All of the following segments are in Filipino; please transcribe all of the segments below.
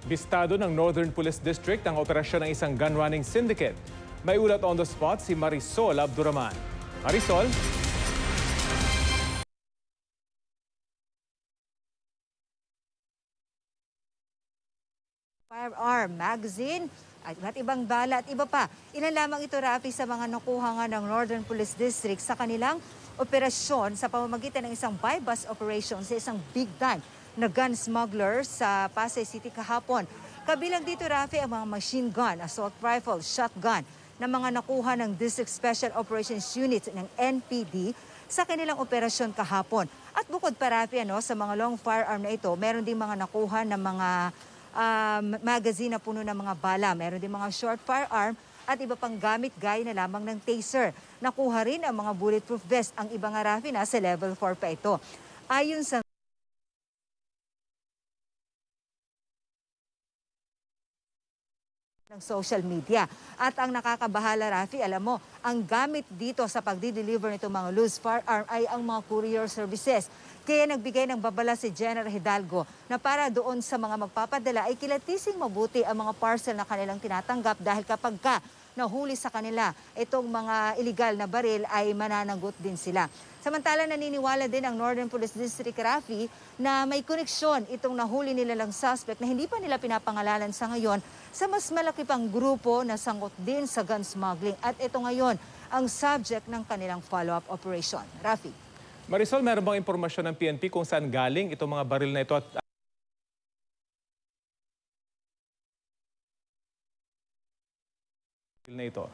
Bistado ng Northern Police District ang operasyon ng isang gun running syndicate. May ulat on the spot si Marisol Abduraman. Marisol? Firearm, magazine, at iba't ibang bala at iba pa. Ilan lamang ito, Rafi, sa mga nakuha nga ng Northern Police District sa kanilang operasyon sa pamamagitan ng isang buy-bust operation sa isang big time na gun smuggler sa Pasay City kahapon. Kabilang dito, Rafi, ang mga machine gun, assault rifle, shotgun na mga nakuha ng District Special Operations Unit ng NPD sa kanilang operasyon kahapon. At bukod pa, Rafi, sa mga long firearm na ito, meron din mga nakuha ng mga magazine na puno ng mga bala. Meron din mga short firearm at iba pang gamit gaya na lamang ng taser. Nakuha rin ang mga bulletproof vest. Ang iba nga, Rafi, sa level 4 pa ito. Ayon sa ng social media. At ang nakakabahala, Rafi, alam mo, ang gamit dito sa pagdi-deliver nitong mga loose firearm ay ang mga courier services. Kaya nagbigay ng babala si General Hidalgo na para doon sa mga magpapadala ay kilatising mabuti ang mga parcel na kanilang tinatanggap dahil kapag nahuli sa kanila itong mga illegal na baril ay mananagot din sila. Samantala, naniniwala din ang Northern Police District, Rafi, na may koneksyon itong nahuli nilalang suspect na hindi pa nila pinapangalanan sa ngayon sa mas malaki pang grupo na sangkot din sa gun smuggling. At ito ngayon ang subject ng kanilang follow-up operation. Rafi. Marisol, meron bang impormasyon ng PNP kung saan galing itong mga baril na ito at na ito?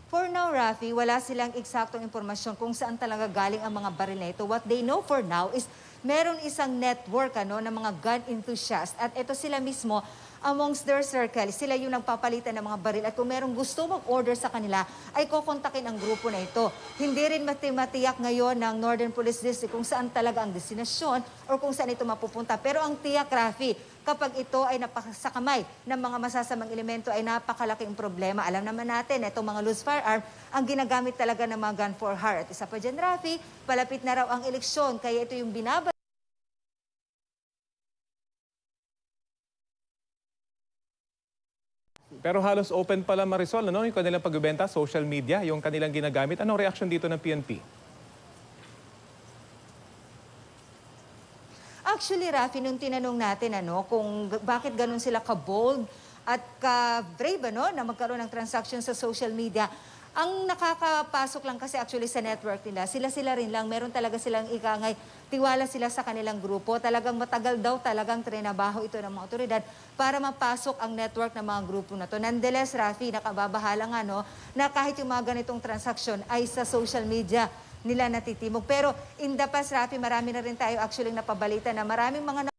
For now, Rafi, wala silang eksaktong impormasyon kung saan talaga galing ang mga baril na ito. What they know for now is meron isang network ng mga gun enthusiasts at ito sila mismo amongst their circle. Sila yung nagpapalitan ng mga baril at kung merong gusto mag-order sa kanila ay kukontakin ang grupo na ito. Hindi rin matiyak ngayon ng Northern Police District kung saan talaga ang destinasyon o kung saan ito mapupunta. Pero ang tiyak, Rafi, kapag ito ay sa kamay ng mga masasamang elemento ay napakalaking problema. Alam naman natin, itong mga loose firearm, ang ginagamit talaga ng mga gun for hire. At isa pa dyan, Rafi, palapit na raw ang eleksyon, kaya ito yung Pero halos open pala, Marisol, yung kanilang pagbebenta, social media, yung kanilang ginagamit. Anong reaction dito ng PNP? Actually, Rafi, nung tinanong natin kung bakit ganun sila ka-bold at ka-brave na magkaroon ng transaction sa social media, ang nakakapasok lang kasi actually sa network nila, sila rin lang, meron talaga silang ikangay, tiwala sila sa kanilang grupo. Talagang matagal daw talagang trinabaho ito ng mga otoridad para mapasok ang network ng mga grupo na to. Nonetheless, Rafi, nakababahala nga na kahit yung mga ganitong transaction ay sa social media nila natitimog. Pero in the past, Rafi, marami na rin tayo actually napabalita na maraming mga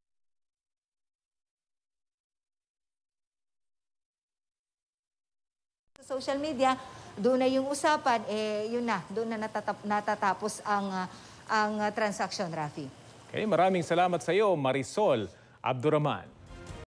sa social media, doon na yung usapan, yun na, doon na natatapos ang transaction, Rafi. Okay, maraming salamat sa iyo, Marisol Abduraman.